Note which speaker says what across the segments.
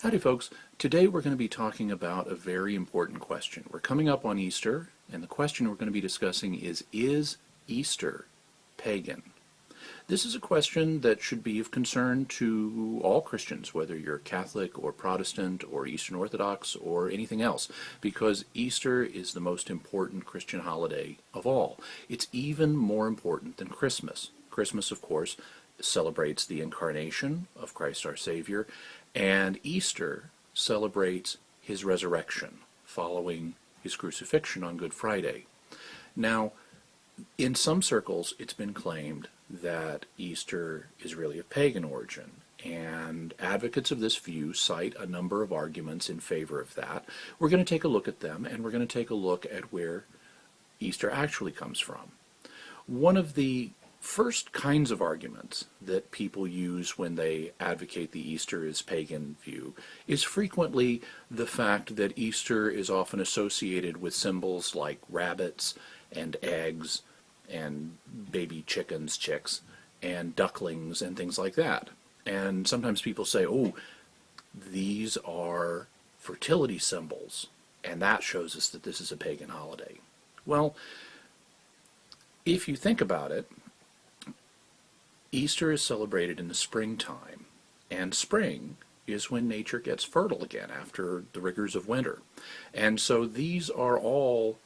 Speaker 1: Howdy folks, today we're going to be talking about a very important question. We're coming up on Easter, and the question we're going to be discussing is Easter pagan? This is a question that should be of concern to all Christians, whether you're Catholic or Protestant or Eastern Orthodox or anything else, because Easter is the most important Christian holiday of all. It's even more important than Christmas. Christmas, of course, celebrates the incarnation of Christ our Savior, and Easter celebrates his resurrection following his crucifixion on Good Friday. Now, in some circles, it's been claimed that Easter is really of pagan origin, and advocates of this view cite a number of arguments in favor of that. We're going to take a look at them, and we're going to take a look at where Easter actually comes from. One of the first kinds of arguments that people use when they advocate the Easter is pagan view is frequently the fact that Easter is often associated with symbols like rabbits and eggs and baby chicks, and ducklings and things like that. And sometimes people say, oh, these are fertility symbols, and that shows us that this is a pagan holiday. Well, if you think about it, Easter is celebrated in the springtime, and spring is when nature gets fertile again after the rigors of winter. And so these are all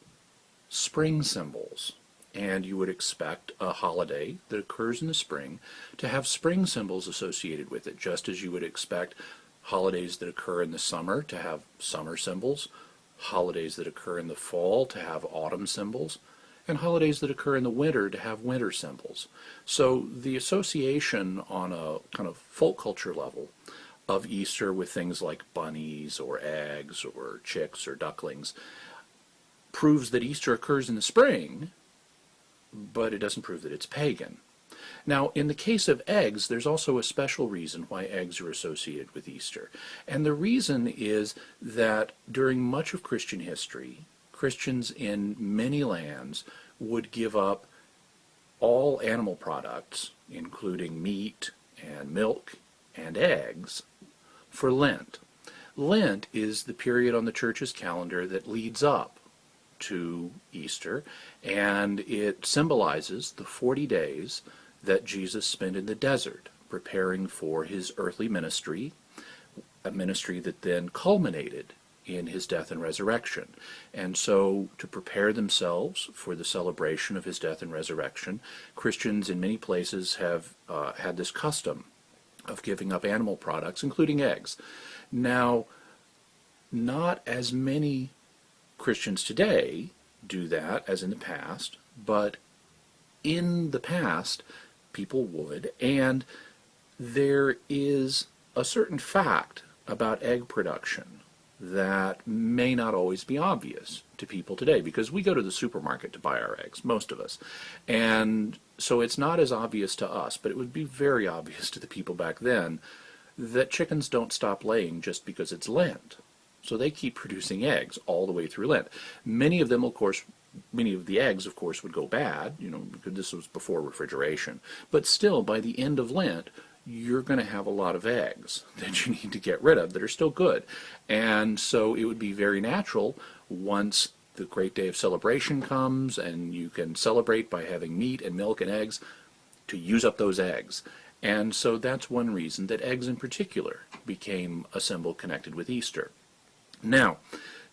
Speaker 1: spring symbols, and you would expect a holiday that occurs in the spring to have spring symbols associated with it, just as you would expect holidays that occur in the summer to have summer symbols, holidays that occur in the fall to have autumn symbols, and holidays that occur in the winter to have winter symbols. So the association on a kind of folk culture level of Easter with things like bunnies or eggs or chicks or ducklings proves that Easter occurs in the spring, but it doesn't prove that it's pagan. Now, in the case of eggs, there's also a special reason why eggs are associated with Easter. And the reason is that during much of Christian history, Christians in many lands would give up all animal products, including meat and milk and eggs, for Lent. Lent is the period on the church's calendar that leads up to Easter, and it symbolizes the 40 days that Jesus spent in the desert preparing for his earthly ministry, a ministry that then culminated in his death and resurrection. And so, to prepare themselves for the celebration of his death and resurrection, Christians in many places have had this custom of giving up animal products, including eggs. Now, not as many Christians today do that as in the past, but in the past, people would, and there is a certain fact about egg production that may not always be obvious to people today, because we go to the supermarket to buy our eggs, most of us, and so it's not as obvious to us, but it would be very obvious to the people back then that chickens don't stop laying just because it's Lent. So they keep producing eggs all the way through Lent. Many of them, of course, many of the eggs, of course, would go bad, because this was before refrigeration, but still, by the end of Lent, you're going to have a lot of eggs that you need to get rid of that are still good. And so it would be very natural, once the great day of celebration comes and you can celebrate by having meat and milk and eggs, to use up those eggs. And so that's one reason that eggs in particular became a symbol connected with Easter. Now,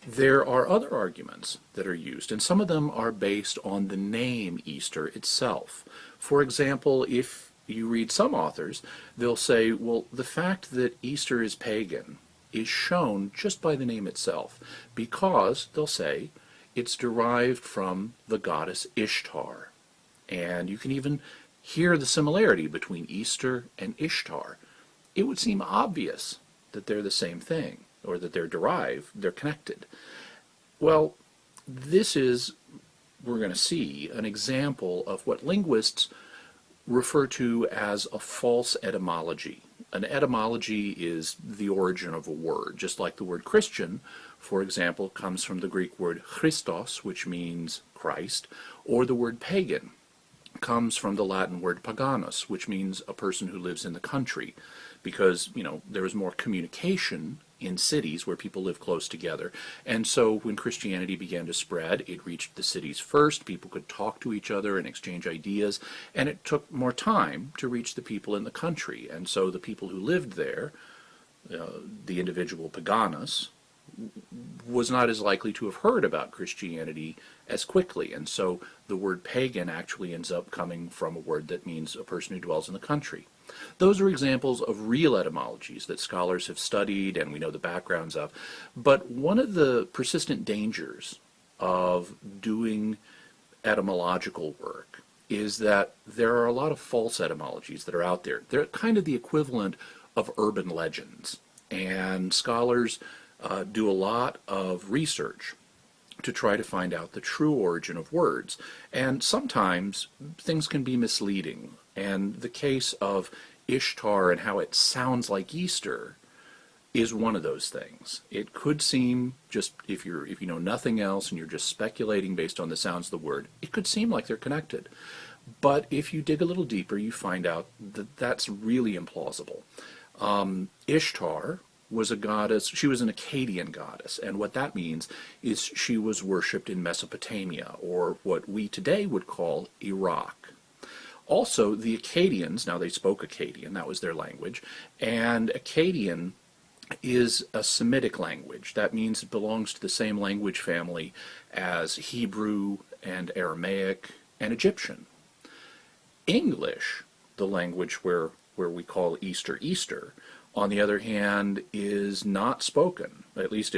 Speaker 1: there are other arguments that are used, and some of them are based on the name Easter itself. For example, if you read some authors, they'll say, well, the fact that Easter is pagan is shown just by the name itself, because, they'll say, it's derived from the goddess Ishtar. And you can even hear the similarity between Easter and Ishtar. It would seem obvious that they're the same thing, or that they're connected. Well, this is, we're going to see, an example of what linguists refer to as a false etymology. An etymology is the origin of a word, just like the word Christian, for example, comes from the Greek word Christos, which means Christ, or the word pagan comes from the Latin word paganus, which means a person who lives in the country, because, there was more communication in cities where people live close together. And so when Christianity began to spread, it reached the cities first. People could talk to each other and exchange ideas, and it took more time to reach the people in the country. And so the people who lived there, the individual paganus, was not as likely to have heard about Christianity as quickly. And so the word pagan actually ends up coming from a word that means a person who dwells in the country. Those are examples of real etymologies that scholars have studied and we know the backgrounds of. But one of the persistent dangers of doing etymological work is that there are a lot of false etymologies that are out there. They're kind of the equivalent of urban legends. And scholars do a lot of research to try to find out the true origin of words. And sometimes things can be misleading. And the case of Ishtar and how it sounds like Easter is one of those things. It could seem, just if you know nothing else and you're just speculating based on the sounds of the word, it could seem like they're connected. But if you dig a little deeper, you find out that that's really implausible. Ishtar was a goddess. She was an Akkadian goddess, and what that means is she was worshipped in Mesopotamia, or what we today would call Iraq. Also, the Akkadians, now they spoke Akkadian, that was their language, and Akkadian is a Semitic language. That means it belongs to the same language family as Hebrew and Aramaic and Egyptian. English, the language where we call Easter, on the other hand, is not spoken, at least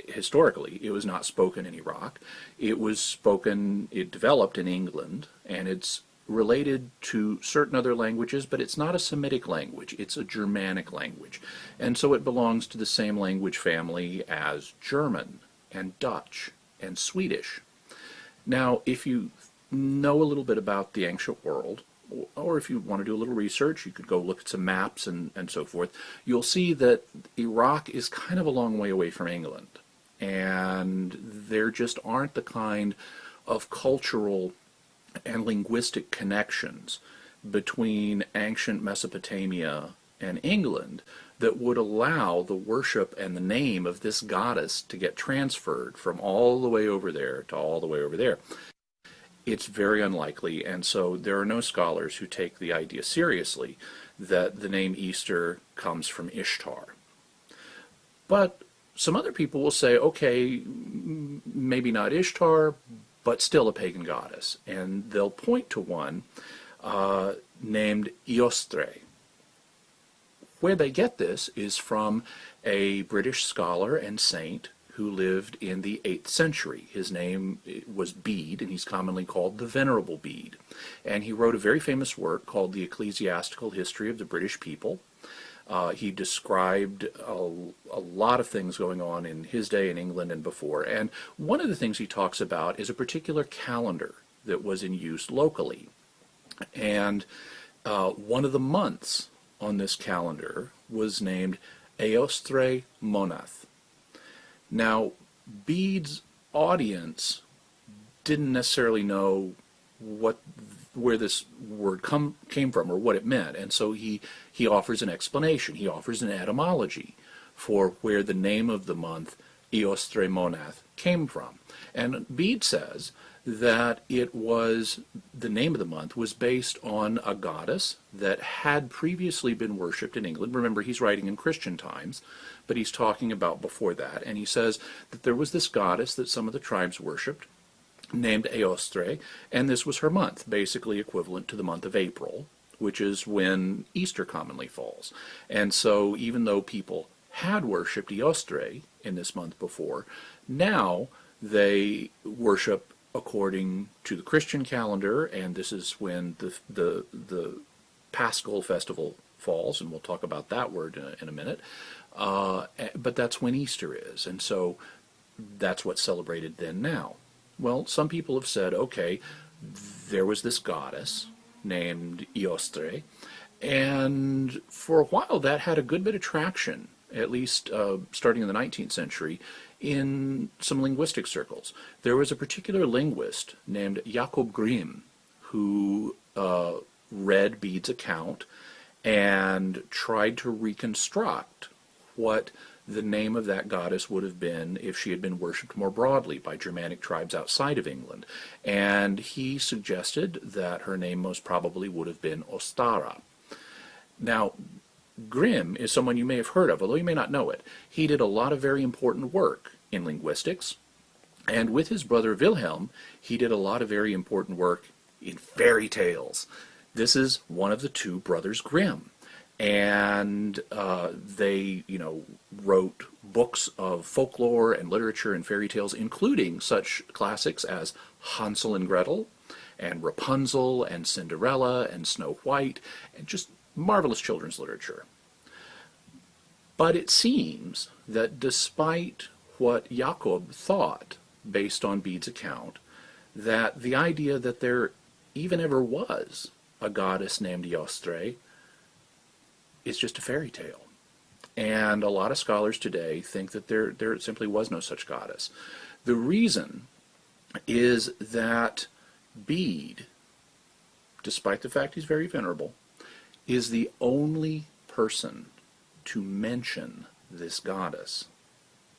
Speaker 1: historically, it was not spoken in Iraq. It developed in England, and it's related to certain other languages, but it's not a Semitic language, it's a Germanic language. And so it belongs to the same language family as German and Dutch and Swedish. Now, if you know a little bit about the ancient world, or if you want to do a little research, you could go look at some maps and so forth, you'll see that Iraq is kind of a long way away from England. And there just aren't the kind of cultural and linguistic connections between ancient Mesopotamia and England that would allow the worship and the name of this goddess to get transferred from all the way over there to all the way over there. It's very unlikely, and so there are no scholars who take the idea seriously that the name Easter comes from Ishtar. But some other people will say, okay, maybe not Ishtar, but still a pagan goddess. And they'll point to one named Eostre. Where they get this is from a British scholar and saint who lived in the 8th century. His name was Bede, and he's commonly called the Venerable Bede. And he wrote a very famous work called The Ecclesiastical History of the British People. He described a lot of things going on in his day in England and before. And one of the things he talks about is a particular calendar that was in use locally. And one of the months on this calendar was named Eostre Monath. Now, Bede's audience didn't necessarily know where this word came from or what it meant, and so he offers an explanation. He offers an etymology for where the name of the month, Eostre Monath, came from. And Bede says that the name of the month was based on a goddess that had previously been worshipped in England. Remember, he's writing in Christian times, but he's talking about before that. And he says that there was this goddess that some of the tribes worshipped, named Eostre, and this was her month, basically equivalent to the month of April, which is when Easter commonly falls. And so even though people had worshipped Eostre in this month before, now they worship according to the Christian calendar, and this is when the Paschal festival falls, and we'll talk about that word in a minute. But that's when Easter is, and so that's what's celebrated then now. Well, some people have said, okay, there was this goddess named Eostre, and for a while that had a good bit of traction, at least starting in the 19th century, in some linguistic circles. There was a particular linguist named Yakko Grimm who read Bede's account and tried to reconstruct what the name of that goddess would have been if she had been worshipped more broadly by Germanic tribes outside of England. And he suggested that her name most probably would have been Ostara. Now, Grimm is someone you may have heard of, although you may not know it. He did a lot of very important work in linguistics, and with his brother Wilhelm, he did a lot of very important work in fairy tales. This is one of the two brothers Grimm. And they, wrote books of folklore and literature and fairy tales, including such classics as Hansel and Gretel, and Rapunzel, and Cinderella, and Snow White, and just marvelous children's literature. But it seems that despite what Jakob thought, based on Bede's account, that the idea that there even ever was a goddess named Eostre is just a fairy tale. And a lot of scholars today think that there simply was no such goddess. The reason is that Bede, despite the fact he's very venerable, is the only person to mention this goddess.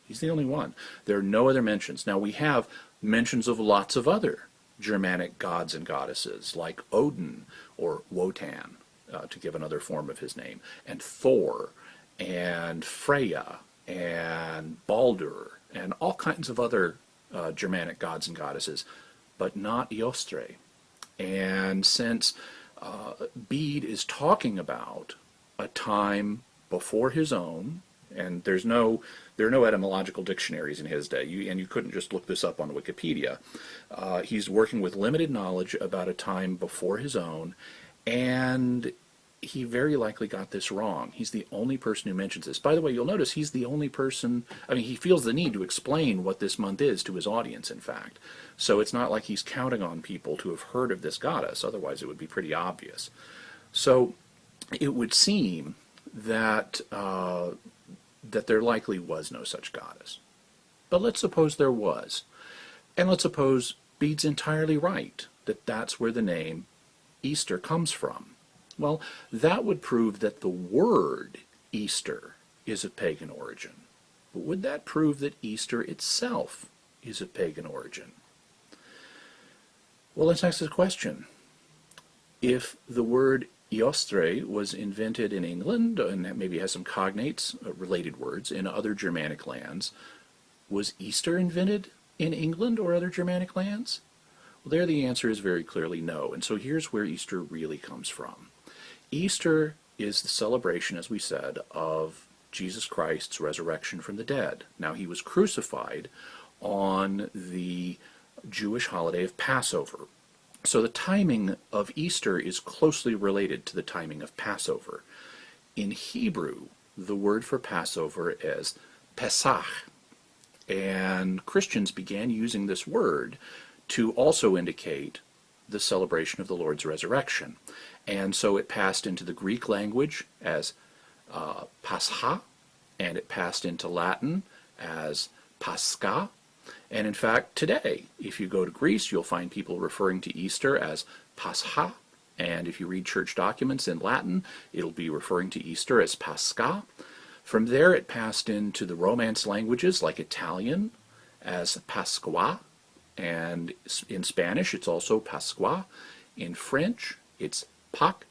Speaker 1: He's the only one. There are no other mentions. Now, we have mentions of lots of other Germanic gods and goddesses, like Odin or Wotan, to give another form of his name, and Thor, and Freya, and Baldur, and all kinds of other Germanic gods and goddesses, but not Eostre. And since Bede is talking about a time before his own, and there are no etymological dictionaries in his day, and you couldn't just look this up on Wikipedia. He's working with limited knowledge about a time before his own, and he very likely got this wrong. He's the only person who mentions this. By the way, you'll notice he's the only person, he feels the need to explain what this month is to his audience, in fact. So it's not like he's counting on people to have heard of this goddess, otherwise it would be pretty obvious. So it would seem that that there likely was no such goddess. But let's suppose there was. And let's suppose Bede's entirely right, that that's where the name Easter comes from. Well, that would prove that the word Easter is of pagan origin. But would that prove that Easter itself is of pagan origin? Well, let's ask this question. If the word Eostre was invented in England, and maybe has some cognates, related words, in other Germanic lands, was Easter invented in England or other Germanic lands? Well, there the answer is very clearly no, and so here's where Easter really comes from. Easter is the celebration, as we said, of Jesus Christ's resurrection from the dead. Now, he was crucified on the Jewish holiday of Passover. So the timing of Easter is closely related to the timing of Passover. In Hebrew, the word for Passover is Pesach, and Christians began using this word to also indicate the celebration of the Lord's resurrection. And so it passed into the Greek language as Pascha, and it passed into Latin as Pascha. And in fact, today, if you go to Greece, you'll find people referring to Easter as Pascha, and if you read church documents in Latin, it'll be referring to Easter as Pascha. From there, it passed into the Romance languages, like Italian, as Pasqua, and in Spanish, it's also Pasqua. In French, it's Pâques.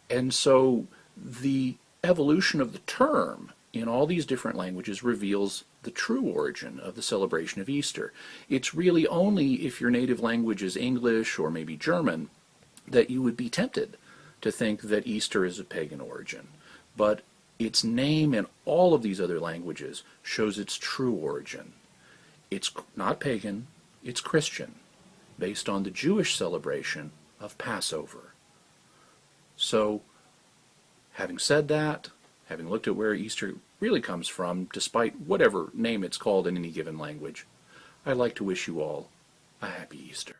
Speaker 1: And so the evolution of the term in all these different languages reveals the true origin of the celebration of Easter. It's really only if your native language is English or maybe German that you would be tempted to think that Easter is of pagan origin. But its name in all of these other languages shows its true origin. It's not pagan, it's Christian, based on the Jewish celebration of Passover. So, having said that, having looked at where Easter really comes from, despite whatever name it's called in any given language, I'd like to wish you all a happy Easter.